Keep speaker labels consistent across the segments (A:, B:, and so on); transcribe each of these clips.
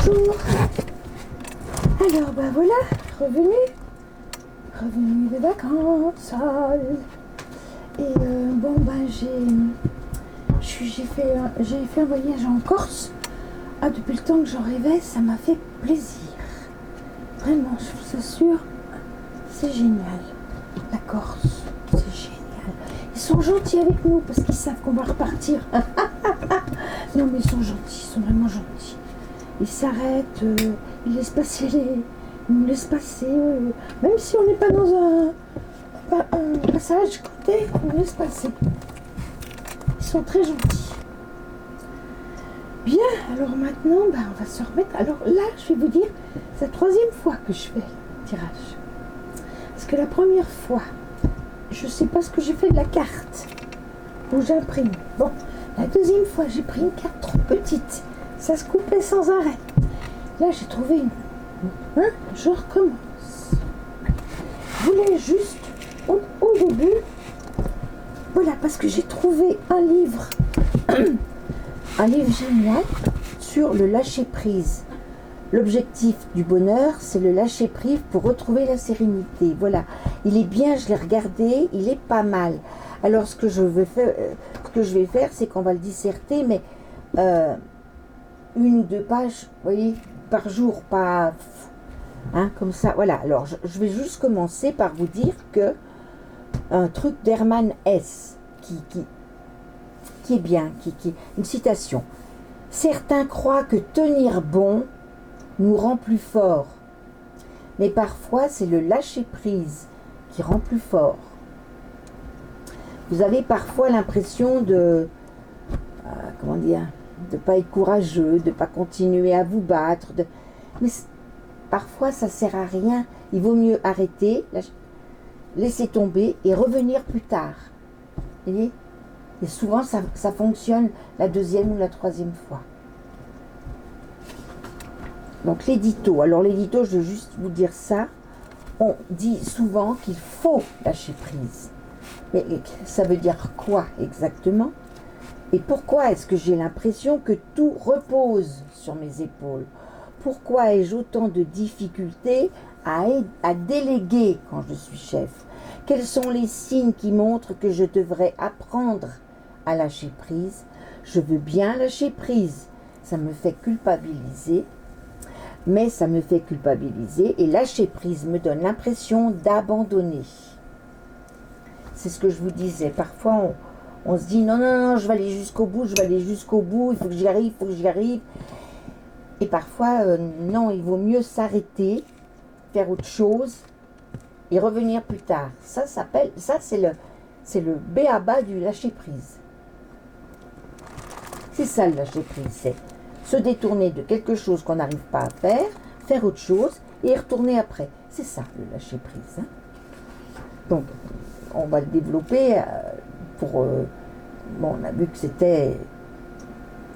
A: Bonjour. Alors ben voilà, revenu de vacances. Et bon ben j'ai fait un voyage en Corse. Ah, depuis le temps que j'en rêvais, ça m'a fait plaisir. Vraiment, je vous assure, c'est génial. La Corse, c'est génial. Ils sont gentils avec nous parce qu'ils savent qu'on va repartir. Non mais ils sont gentils, ils sont vraiment gentils. Ils s'arrêtent, ils laissent passer ils nous laissent passer, même si on n'est pas dans un passage côté, on nous laisse passer. Ils sont très gentils. Bien, alors maintenant, on va se remettre. Alors là, je vais vous dire, c'est la troisième fois que je fais le tirage. Parce que la première fois, je ne sais pas ce que j'ai fait de la carte où j'imprime. Bon, la deuxième fois, j'ai pris une carte trop petite. Ça se coupait sans arrêt. Là, j'ai trouvé une. Hein, je recommence. Je voulais juste, au début, voilà, parce que j'ai trouvé un livre génial sur le lâcher-prise. L'objectif du bonheur, c'est le lâcher-prise pour retrouver la sérénité. Voilà, il est bien, je l'ai regardé, il est pas mal. Alors, ce que je vais faire, c'est qu'on va le disserter, mais 1 ou 2 pages, vous voyez, par jour, pas... Hein, comme ça, voilà. Alors, je vais juste commencer par vous dire que un truc d'Hermann Hesse, qui est bien, une citation. Certains croient que tenir bon nous rend plus forts, mais parfois c'est le lâcher-prise qui rend plus fort. Vous avez parfois l'impression de de pas être courageux, de pas continuer à vous battre, mais parfois ça sert à rien. Il vaut mieux arrêter, laisser tomber et revenir plus tard. Vous voyez ? Et souvent ça fonctionne la 2e ou la 3e fois. Donc l'édito. Alors l'édito, je veux juste vous dire ça. On dit souvent qu'il faut lâcher prise. Mais ça veut dire quoi exactement ? Et pourquoi est-ce que j'ai l'impression que tout repose sur mes épaules ? Pourquoi ai-je autant de difficultés à déléguer quand je suis chef ? Quels sont les signes qui montrent que je devrais apprendre à lâcher prise ? Je veux bien lâcher prise. Ça me fait culpabiliser. Mais ça me fait culpabiliser et lâcher prise me donne l'impression d'abandonner. C'est ce que je vous disais. Parfois, on se dit non, je vais aller jusqu'au bout, il faut que j'y arrive. Et parfois, non, il vaut mieux s'arrêter, faire autre chose et revenir plus tard. Ça c'est le b.a.-ba du lâcher prise. C'est ça le lâcher prise, c'est se détourner de quelque chose qu'on n'arrive pas à faire autre chose et y retourner après. C'est ça le lâcher prise. Hein. Donc, on va le développer on a vu que c'était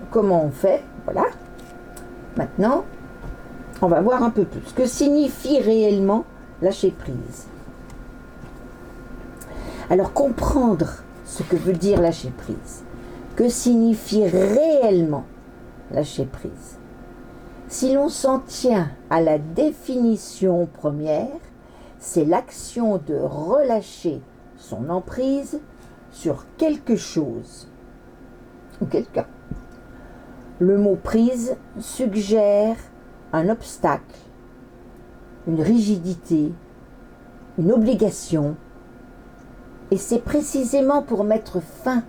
A: comment on fait, voilà. Maintenant, on va voir un peu plus ce que signifie réellement lâcher prise. Alors, comprendre ce que veut dire lâcher prise. Que signifie réellement lâcher prise? Si l'on s'en tient à la définition première, c'est l'action de relâcher son emprise sur quelque chose ou quelqu'un. Le mot prise suggère un obstacle, une rigidité, une obligation, et c'est précisément pour mettre fin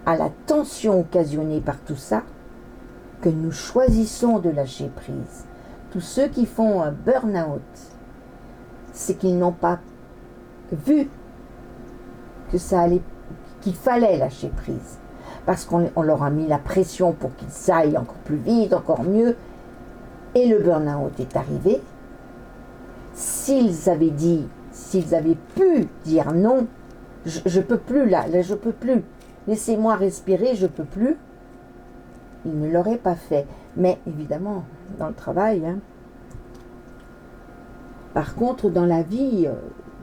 A: à la tension occasionnée par tout ça que nous choisissons de lâcher prise. Tous ceux qui font un burn-out, c'est qu'ils n'ont pas vu que qu'il fallait lâcher prise. Parce qu'on leur a mis la pression pour qu'ils aillent encore plus vite, encore mieux. Et le burn-out est arrivé. S'ils avaient pu dire non, je peux plus là, je peux plus. Laissez-moi respirer, je peux plus. Ils ne l'auraient pas fait. Mais évidemment, dans le travail. Hein. Par contre, dans la vie,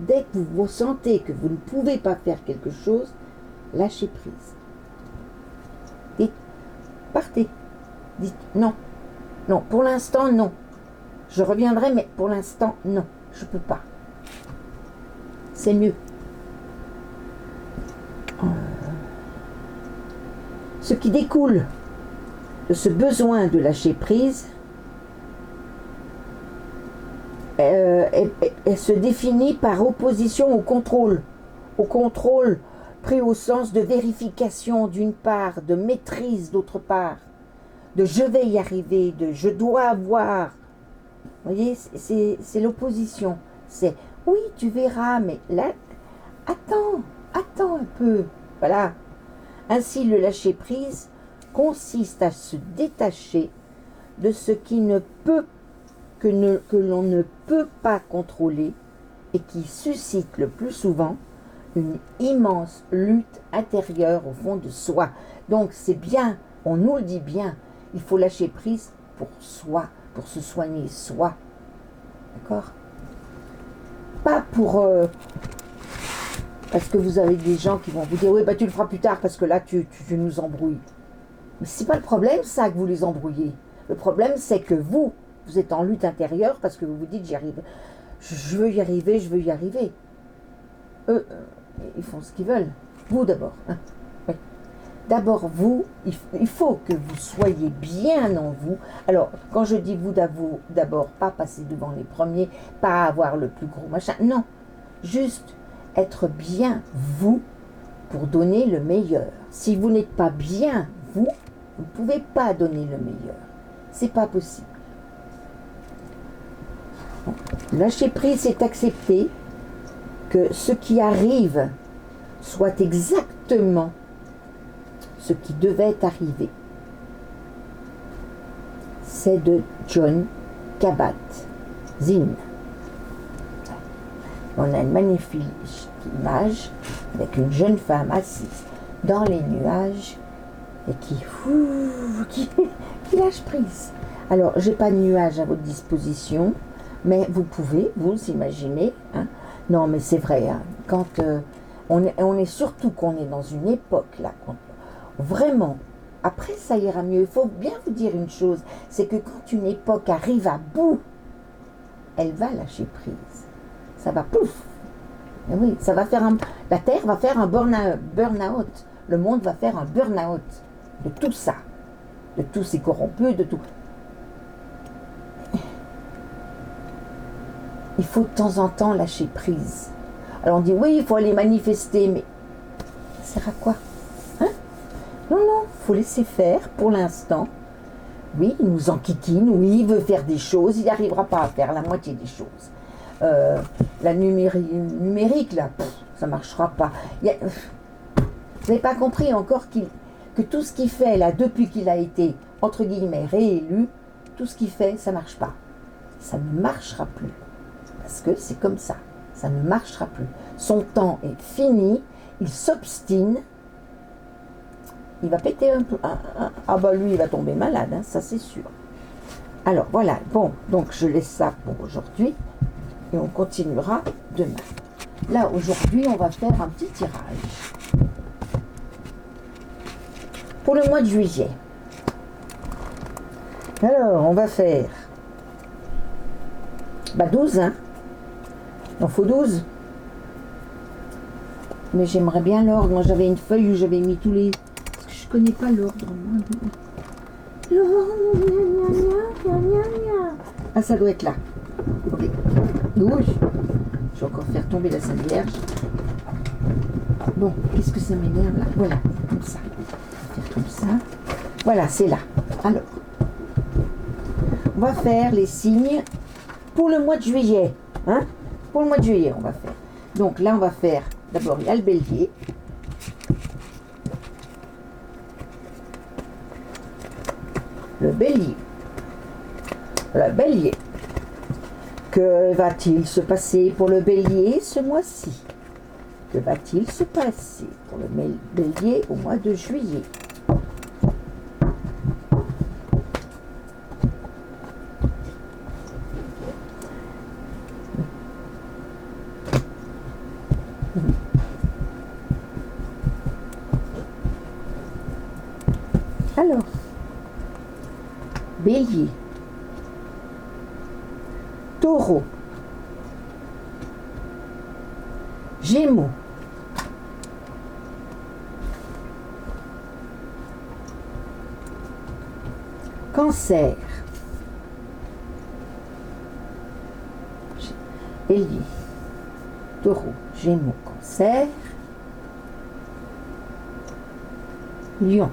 A: dès que vous sentez que vous ne pouvez pas faire quelque chose, lâchez prise. Dites, partez. Dites non. Non, pour l'instant, non. Je reviendrai, mais pour l'instant, non. Je ne peux pas. C'est mieux. Ce qui découle de ce besoin de lâcher prise se définit par opposition au contrôle. Au contrôle pris au sens de vérification d'une part, de maîtrise d'autre part, de je vais y arriver, de je dois avoir. Vous voyez, c'est l'opposition. C'est oui, tu verras, mais là, attends un peu. Voilà. Ainsi, le lâcher prise consiste à se détacher de ce qui ne peut, que l'on ne peut pas contrôler et qui suscite le plus souvent une immense lutte intérieure au fond de soi. Donc c'est bien, on nous le dit bien, il faut lâcher prise pour soi, pour se soigner soi. D'accord? Pas pour... parce que vous avez des gens qui vont vous dire, oui, bah tu le feras plus tard parce que là tu nous embrouilles. Mais c'est pas le problème ça que vous les embrouillez. Le problème c'est que vous êtes en lutte intérieure parce que vous vous dites, j'y arrive. Je veux y arriver, je veux y arriver. Eux, ils font ce qu'ils veulent. Vous d'abord. Hein. Oui. D'abord, vous, il faut que vous soyez bien en vous. Alors, quand je dis vous d'abord, pas passer devant les premiers, pas avoir le plus gros machin. Non. Juste être bien vous pour donner le meilleur. Si vous n'êtes pas bien vous, vous ne pouvez pas donner le meilleur. C'est pas possible. Lâcher prise, c'est accepter que ce qui arrive soit exactement ce qui devait arriver. C'est de Jon Kabat-Zinn. On a une magnifique image avec une jeune femme assise dans les nuages et qui lâche prise. Alors, j'ai pas de nuages à votre disposition, mais vous pouvez vous imaginer. Hein. Non, mais c'est vrai. Hein, quand on est surtout qu'on est dans une époque là, vraiment. Après, ça ira mieux. Il faut bien vous dire une chose, c'est que quand une époque arrive à bout, elle va lâcher prise. Ça va pouf. Et oui, ça va faire la Terre va faire un burn-out. Le monde va faire un burn-out de tout ça, de tous ces corrompus, de tout. Il faut de temps en temps lâcher prise. Alors on dit oui, il faut aller manifester, mais ça sert à quoi? Hein? Non, il faut laisser faire pour l'instant. Oui, il nous enquiquine, oui, il veut faire des choses, il n'arrivera pas à faire la moitié des choses. La numérique, là, ça ne marchera pas. Vous n'avez pas compris encore que tout ce qu'il fait, là, depuis qu'il a été, entre guillemets, réélu, tout ce qu'il fait, ça ne marche pas. Ça ne marchera plus. Parce que c'est comme ça. Ça ne marchera plus. Son temps est fini, il s'obstine, il va péter un peu. Ah bah lui, il va tomber malade, hein, ça c'est sûr. Alors voilà, bon, donc je laisse ça pour aujourd'hui. Et on continuera demain. Là, aujourd'hui, on va faire un petit tirage. Pour le mois de juillet. Alors, on va faire 12, hein. Il en faut 12. Mais j'aimerais bien l'ordre. Moi, j'avais une feuille où j'avais mis tous les... Parce que je connais pas l'ordre. Ah, ça doit être là. Ok. Oui. Je vais encore faire tomber la Sainte Vierge. Bon, qu'est-ce que ça m'énerve là? Voilà, comme ça. On va faire comme ça. Voilà, c'est là. Alors, on va faire les signes pour le mois de juillet. Hein? Pour le mois de juillet, on va faire. Donc là, on va faire, d'abord, il y a le bélier. Le bélier. Le bélier. Que va-t-il se passer pour le bélier ce mois-ci? Que va-t-il se passer pour le bélier au mois de juillet? Alors, bélier, Taureau, Gémeaux, Cancer, Bélier, Taureau, Gémeaux, Cancer, Lion,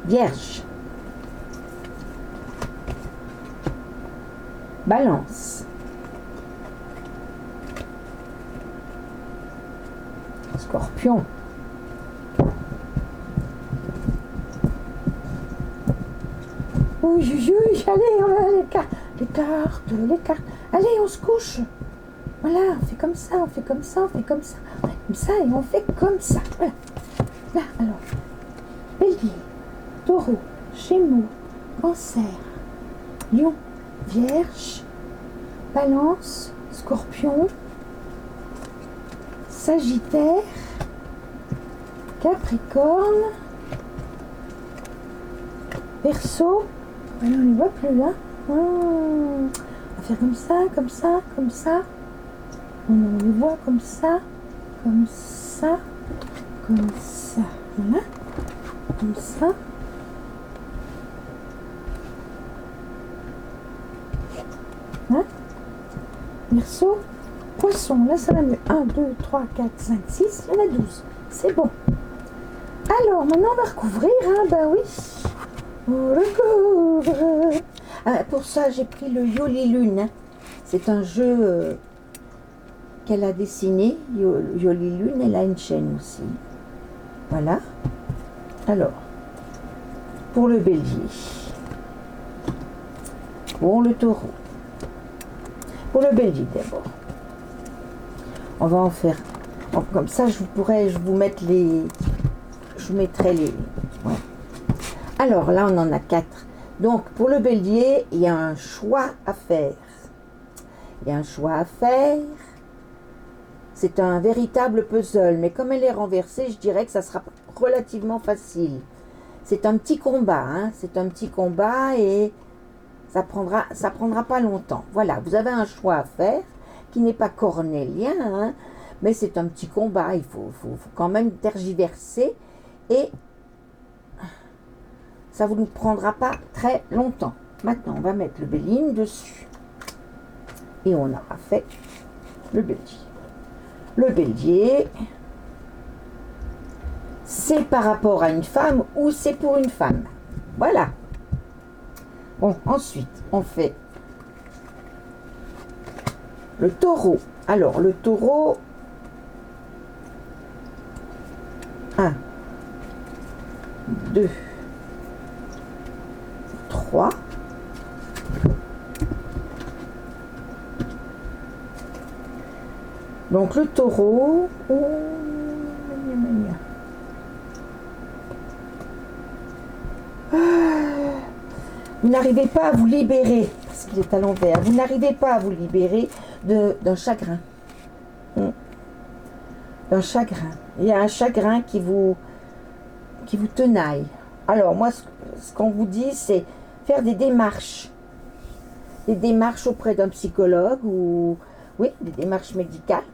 A: Vierge, Balance, Scorpion, oui, allez, les cartes, les cartes, allez, on se couche, voilà, on fait comme ça, on fait comme ça, on fait comme ça, on fait comme ça, et on fait comme ça, voilà, là, alors, Bélier, Taureau, Gémeaux, Cancer, Lion, Vierge, Balance, Scorpion, Sagittaire, Capricorne, Verseau, on ne les voit plus là. On va faire comme ça, comme ça, comme ça. On les voit comme ça, comme ça, comme ça. Voilà, comme ça. Hein? Verseau, Poisson, là ça va mieux. 1, 2, 3, 4, 5, 6, il y en a 12. C'est bon. Alors, maintenant on va recouvrir, hein, ben oui. On recouvre. Ah, pour ça, j'ai pris le Yoli Lune. Hein. C'est un jeu qu'elle a dessiné. Yoli Lune, elle a une chaîne aussi. Voilà. Alors, pour le Bélier. Pour le Taureau. Pour le Bélier d'abord. On va en faire. Comme ça, je vous mettre les. Je vous mettrai les. Ouais. Alors là, on en a 4. Donc, pour le Bélier, il y a un choix à faire. Il y a un choix à faire. C'est un véritable puzzle. Mais comme elle est renversée, je dirais que ça sera relativement facile. C'est un petit combat. Hein, c'est un petit combat et ça prendra pas longtemps. Voilà, vous avez un choix à faire qui n'est pas cornélien. Hein, mais c'est un petit combat. Il faut quand même tergiverser. Et ça ne vous prendra pas très longtemps. Maintenant, on va mettre le Béline dessus. Et on aura fait le Bélier. Le Bélier, c'est par rapport à une femme ou c'est pour une femme. Voilà. Bon, ensuite, on fait le Taureau. Alors, le Taureau, 1, 2, 3. Donc le Taureau, vous n'arrivez pas à vous libérer, parce qu'il est à l'envers, vous n'arrivez pas à vous libérer d'un chagrin. D'un chagrin. Il y a un chagrin qui vous tenaille. Alors moi, ce qu'on vous dit, c'est faire des démarches auprès d'un psychologue ou des démarches médicales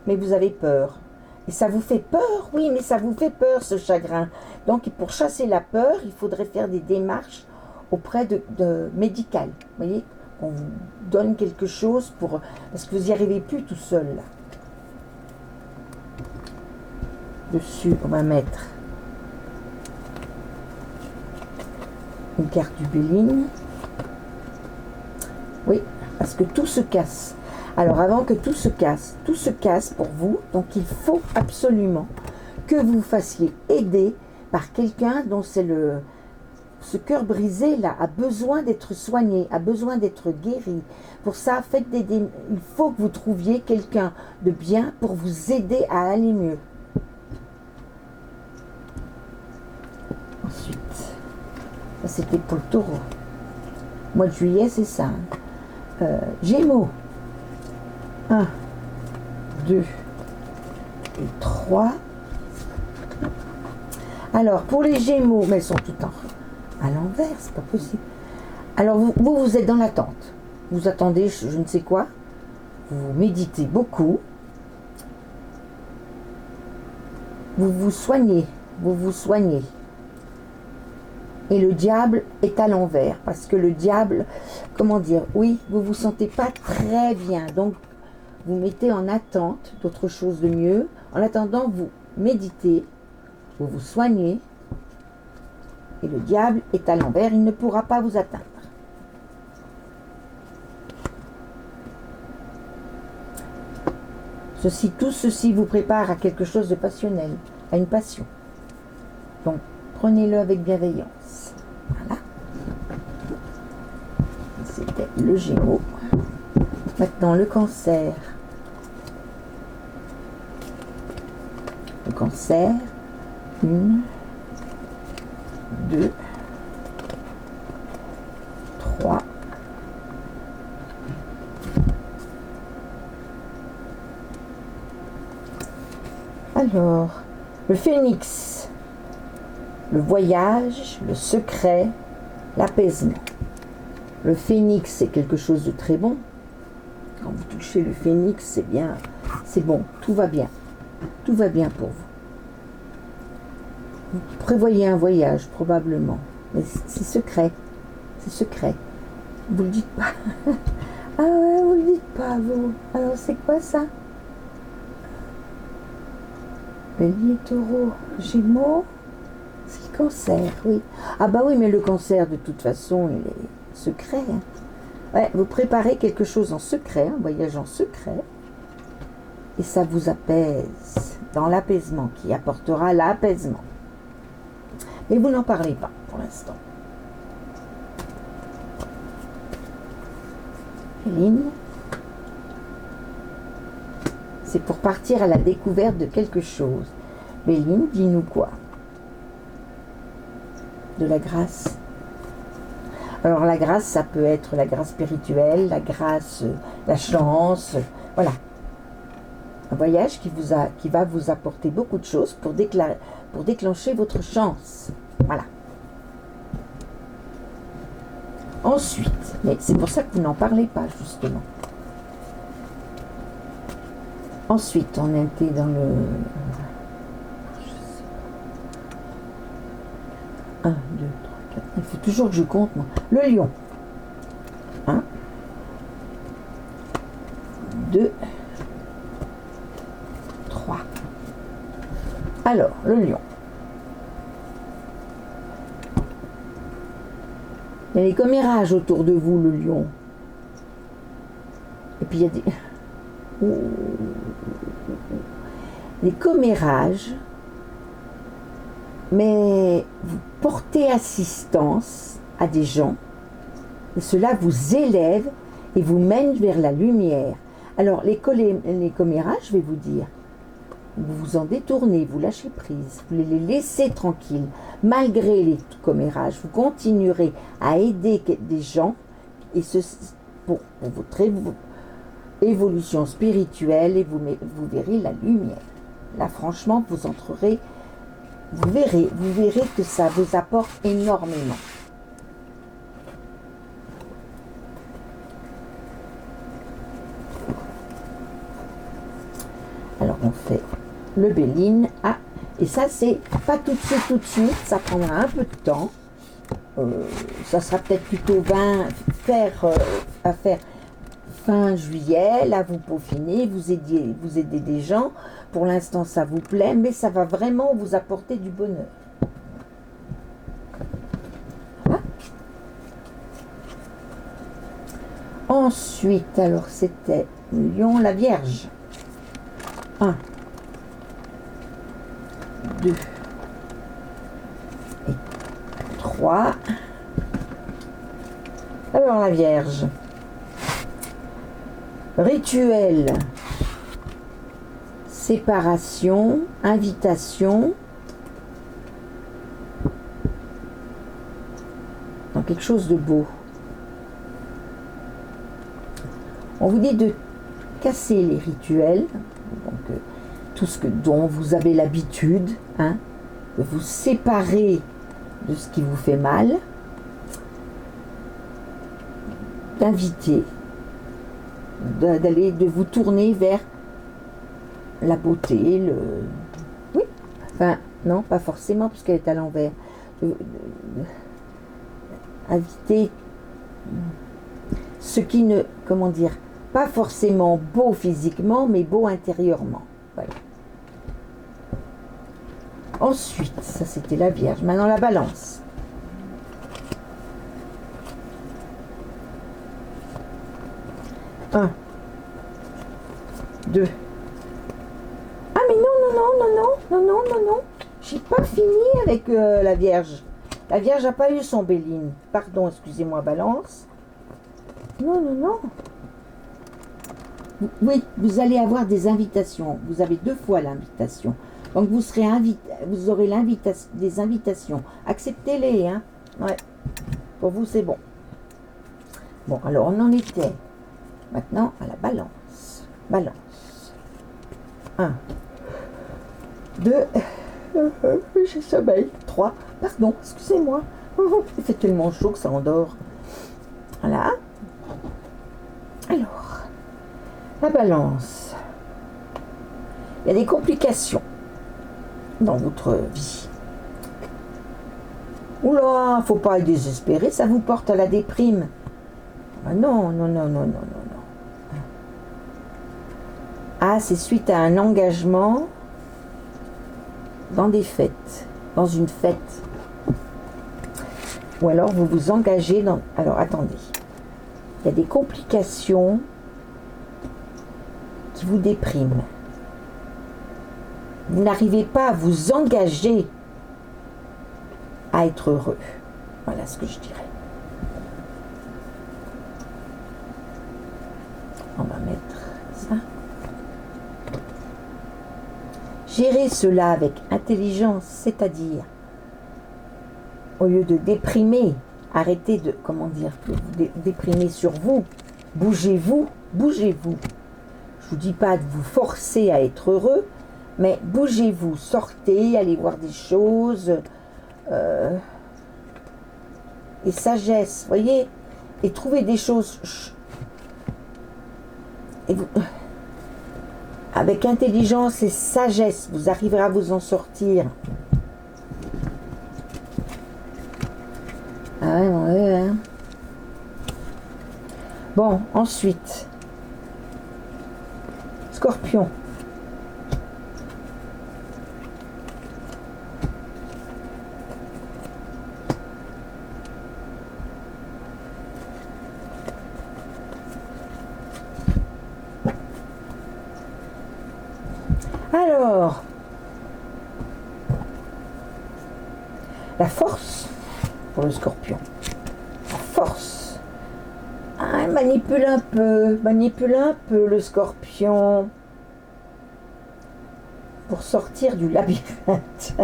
A: mais vous avez peur. Et ça vous fait peur, oui, mais ça vous fait peur ce chagrin. Donc pour chasser la peur, il faudrait faire des démarches auprès de médicales. Vous voyez, on vous donne quelque chose parce que vous n'y arrivez plus tout seul. Là. Dessus, on va mettre une carte du Béline. Oui, parce que tout se casse. Alors avant que tout se casse pour vous, donc il faut absolument que vous fassiez aider par quelqu'un dont ce cœur brisé là a besoin d'être soigné, a besoin d'être guéri. Pour ça, il faut que vous trouviez quelqu'un de bien pour vous aider à aller mieux. Ensuite, ça c'était pour le Taureau. Mois de juillet, c'est ça. Gémeaux. 1, 2 et 3. Alors, pour les Gémeaux, mais elles sont toutes à l'envers, c'est pas possible. Alors, vous êtes dans l'attente. Vous attendez je ne sais quoi. Vous méditez beaucoup. Vous vous soignez. Et le diable est à l'envers. Parce que le diable, comment dire, oui, vous vous sentez pas très bien. Donc, vous mettez en attente d'autre chose de mieux. En attendant, vous méditez. Vous vous soignez. Et le diable est à l'envers. Il ne pourra pas vous atteindre. Tout ceci vous prépare à quelque chose de passionnel, à une passion. Donc, prenez-le avec bienveillance. Voilà. C'était le Gémeaux. Maintenant, le Cancer. Le Cancer. 1, 2, 3. Alors, le Phénix, le voyage, le secret, l'apaisement. Le Phénix, c'est quelque chose de très bon. Quand vous touchez le Phénix, c'est bien, c'est bon, tout va bien. Tout va bien pour vous. Vous prévoyez un voyage, probablement. Mais c'est secret. C'est secret. Vous le dites pas. Ah ouais, vous le dites pas, vous. Alors, c'est quoi ça? Bélier, Taureau, Gémeaux, c'est Cancer, oui. Ah bah oui, mais le Cancer, de toute façon, il est secret. Hein. Ouais, vous préparez quelque chose en secret, un voyage en secret, et ça vous apaise, dans l'apaisement, qui apportera l'apaisement. Mais vous n'en parlez pas, pour l'instant. Béline, c'est pour partir à la découverte de quelque chose. Béline, dis-nous quoi? De la grâce. Alors la grâce, ça peut être la grâce spirituelle, la grâce, la chance, voilà. Un voyage qui va vous apporter beaucoup de choses pour déclencher votre chance. Voilà. Ensuite, mais c'est pour ça que vous n'en parlez pas, justement. Ensuite, on était dans le... 1, 2, 3, 4... Il faut toujours que je compte, moi. Le lion. 1, 2, 3. Alors, le lion. Il y a les commérages autour de vous, le lion. Et puis il y a des... les commérages, mais vous portez assistance à des gens, et cela vous élève et vous mène vers la lumière. Alors, les commérages, je vais vous dire, vous vous en détournez, vous lâchez prise, vous les laissez tranquilles. Malgré les commérages, vous continuerez à aider des gens, et pour votre évolution spirituelle, et vous verrez la lumière. Là, franchement, vous entrerez, vous verrez que ça vous apporte énormément. Alors, on fait le Béline. Ah, et ça, c'est pas tout de suite, ça prendra un peu de temps. Ça sera peut-être plutôt à faire fin juillet. Là, vous peaufinez, vous aidez des gens. Pour l'instant, ça vous plaît, mais ça va vraiment vous apporter du bonheur. Voilà. Ensuite, alors, c'était Lion, la Vierge. 1, 2 et 3. Alors la Vierge. Rituel. Séparation. Invitation. Dans quelque chose de beau. On vous dit de casser les rituels. Donc, tout ce dont vous avez l'habitude, hein, de vous séparer de ce qui vous fait mal, d'inviter, de vous tourner vers la beauté, oui, enfin, non, pas forcément, puisqu'elle est à l'envers. Inviter ce qui ne, comment dire, pas forcément beau physiquement, mais beau intérieurement. Voilà. Ensuite, ça c'était la Vierge. Maintenant la Balance. Un, deux. Ah mais non, j'ai pas fini avec la Vierge. La Vierge n'a pas eu son Béline. Pardon, excusez-moi, Balance. Non. Oui, vous allez avoir des invitations. Vous avez 2 fois l'invitation. Donc vous serez vous aurez des invitations. Acceptez-les, hein. Ouais. Pour vous, c'est bon. Bon, alors on en était maintenant à la Balance. Balance. 1, 2, j'ai sommeil. 3, pardon, excusez-moi. Il fait tellement chaud que ça endort. Voilà. Alors, la Balance. Il y a des complications dans votre vie. Oula, faut pas être désespéré, ça vous porte à la déprime. Ah non. Ah, c'est suite à un engagement dans des fêtes, dans une fête. Ou alors vous vous engagez dans... Alors attendez, il y a des complications qui vous dépriment. Vous n'arrivez pas à vous engager à être heureux. Voilà ce que je dirais. On va mettre ça. Gérez cela avec intelligence, c'est-à-dire, au lieu de déprimer, arrêtez de, comment dire, déprimer sur vous. Bougez-vous. Je vous dis pas de vous forcer à être heureux, mais bougez-vous, sortez, allez voir des choses, et sagesse, voyez, et trouvez des choses, et vous, avec intelligence et sagesse, vous arriverez à vous en sortir. Ah ouais, hein. Bon, ensuite, Scorpion. Alors, la force pour le Scorpion. La force. Ah, manipule un peu le Scorpion pour sortir du labyrinthe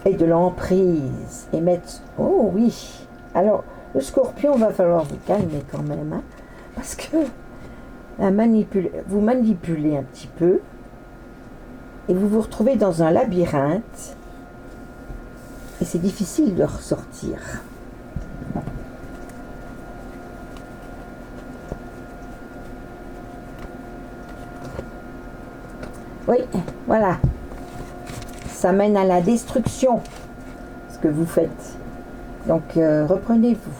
A: et de l'emprise et mettre... Oh oui. Alors, le Scorpion, va falloir vous calmer quand même, hein, parce que vous manipulez un petit peu. Et vous vous retrouvez dans un labyrinthe et c'est difficile de ressortir. Oui, voilà. Ça mène à la destruction, ce que vous faites. Donc, reprenez-vous.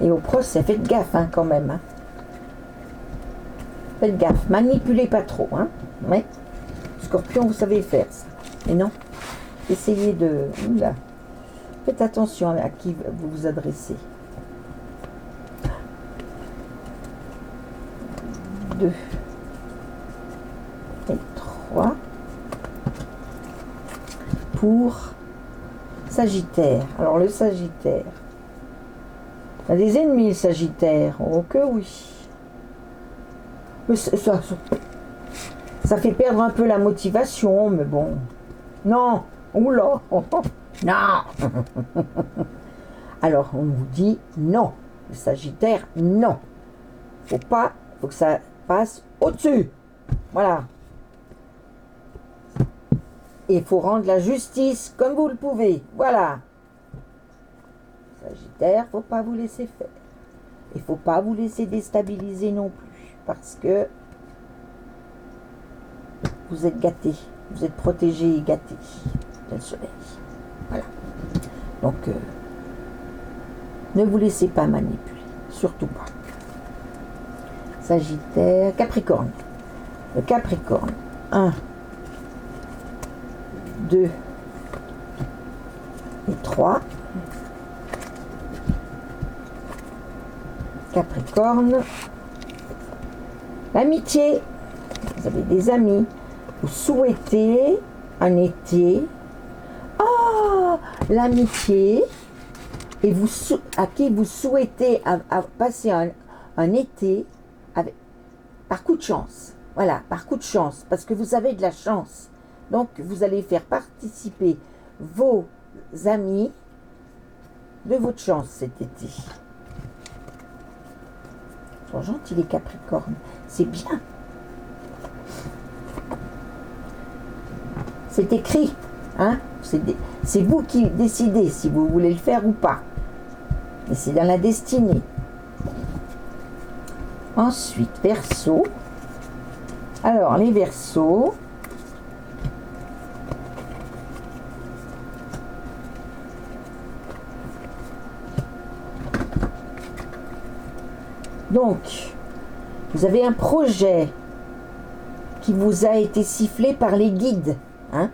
A: Et au procès, faites gaffe, hein, quand même. Hein. Faites gaffe, manipulez pas trop, hein. Ouais. Scorpion, vous savez faire ça. Et non, essayez de... Oula. Faites attention à qui vous vous adressez. 2 et 3 pour Sagittaire. Alors le Sagittaire, il y a des ennemis, le Sagittaire. Oh que oui. Ça fait perdre un peu la motivation, mais bon. Non. Oula. Non. Alors, on vous dit non. Le Sagittaire, non. Faut que ça passe au-dessus. Voilà. Et il faut rendre la justice comme vous le pouvez. Voilà. Sagittaire, faut pas vous laisser faire. Il faut pas vous laisser déstabiliser non plus. Parce que vous êtes gâtés. Vous êtes protégés et gâtés. C'est le soleil. Voilà. Donc, ne vous laissez pas manipuler. Surtout pas. Sagittaire, Capricorne. Le Capricorne. 1, 2 et 3. Capricorne. L'amitié. Vous avez des amis. Vous souhaitez un été. Ah, l'amitié. Et vous, à qui vous souhaitez passer un été avec, par coup de chance. Voilà, par coup de chance. Parce que vous avez de la chance. Donc, vous allez faire participer vos amis de votre chance cet été. Ils sont gentils les Capricornes. C'est bien. C'est écrit. Hein? C'est vous qui décidez si vous voulez le faire ou pas. Et c'est dans la destinée. Ensuite, Verseau. Alors, les Verseaux. Donc, vous avez un projet qui vous a été sifflé par les guides, hein,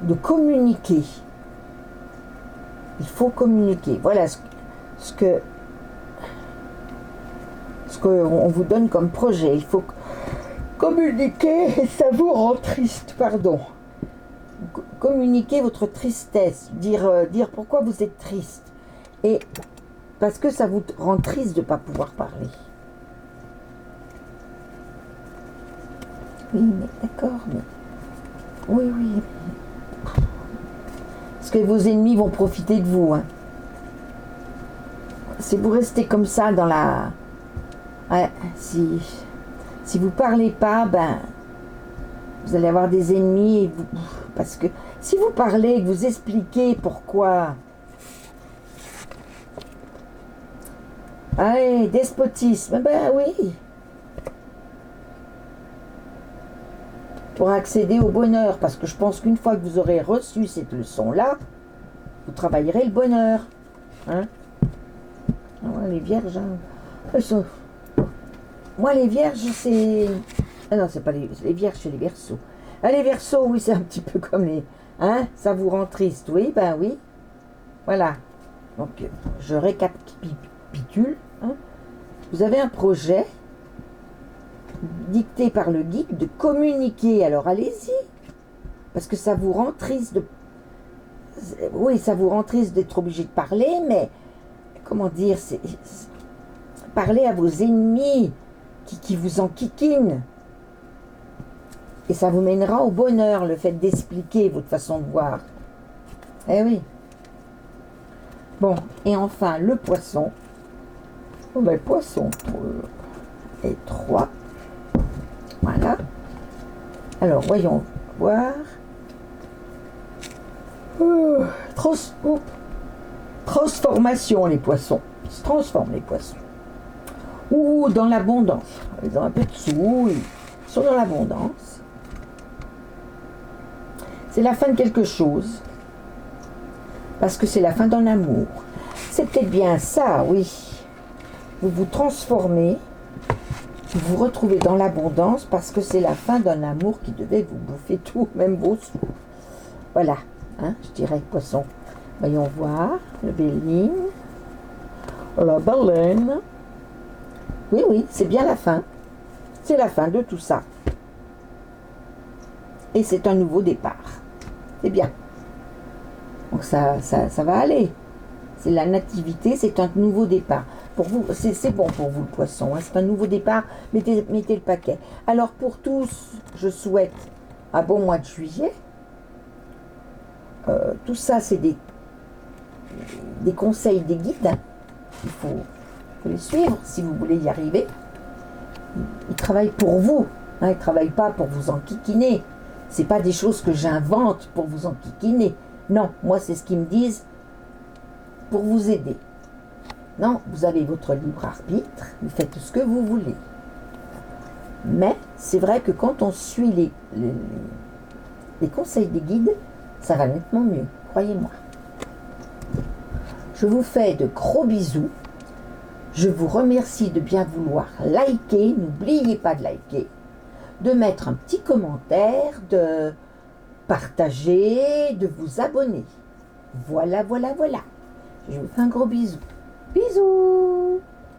A: de communiquer. Il faut communiquer. Voilà ce qu'on vous donne comme projet. Il faut communiquer et ça vous rend triste, pardon. Communiquer votre tristesse, dire pourquoi vous êtes triste. Et parce que ça vous rend triste de ne pas pouvoir parler. Oui, mais d'accord, mais... Oui. Parce que vos ennemis vont profiter de vous. Hein. Si vous restez comme ça dans la... Ouais, si vous parlez pas, ben... Vous allez avoir des ennemis. Et parce que si vous parlez, que vous expliquez pourquoi... Allez, despotisme, ben oui. Pour accéder au bonheur, parce que je pense qu'une fois que vous aurez reçu cette leçon-là, vous travaillerez le bonheur. Hein? Moi, les vierges, hein. Moi, les vierges, c'est... Ah non, c'est pas les vierges, c'est les verseaux. Ah, les verseaux, oui, c'est un petit peu comme les... Hein? Ça vous rend triste, oui, ben oui. Voilà. Donc, je récapitule. Hein? Vous avez un projet dicté par le guide de communiquer. Alors, allez-y. Parce que ça vous rend triste de... Oui, ça vous rend triste d'être obligé de parler, mais... Comment dire, parler à vos ennemis qui vous enquiquinent. Et ça vous mènera au bonheur, le fait d'expliquer votre façon de voir. Eh oui. Bon, et enfin, le poisson. Oh ben, poisson. Et 3. Voilà. Alors, voyons voir. Transformation, les poissons. Ils se transforment, les poissons. Ou dans l'abondance. Ils ont un peu de sous, ils sont dans l'abondance. C'est la fin de quelque chose. Parce que c'est la fin d'un amour. C'est peut-être bien ça, oui. Vous vous transformez, vous vous retrouvez dans l'abondance parce que c'est la fin d'un amour qui devait vous bouffer tout, même vos sous. Voilà, hein, je dirais poisson. Voyons voir, le béline, la baleine. Oui, c'est bien la fin. C'est la fin de tout ça. Et c'est un nouveau départ. C'est bien. Donc ça va aller. C'est la nativité, c'est un nouveau départ. Pour vous, c'est bon pour vous le poisson. Hein, c'est un nouveau départ. Mettez le paquet. Alors pour tous, je souhaite un bon mois de juillet. Tout ça, c'est des conseils, des guides. Hein. Il faut les suivre si vous voulez y arriver. Ils travaillent pour vous. Hein, ils ne travaillent pas pour vous enquiquiner. C'est pas des choses que j'invente pour vous enquiquiner. Non, moi c'est ce qu'ils me disent pour vous aider. Non, vous avez votre libre arbitre, vous faites ce que vous voulez. Mais c'est vrai que quand on suit les conseils des guides, ça va nettement mieux, croyez-moi. Je vous fais de gros bisous. Je vous remercie de bien vouloir liker. N'oubliez pas de liker, de mettre un petit commentaire, de partager, de vous abonner. Voilà, voilà, voilà. Je vous fais un gros bisou. Bisous!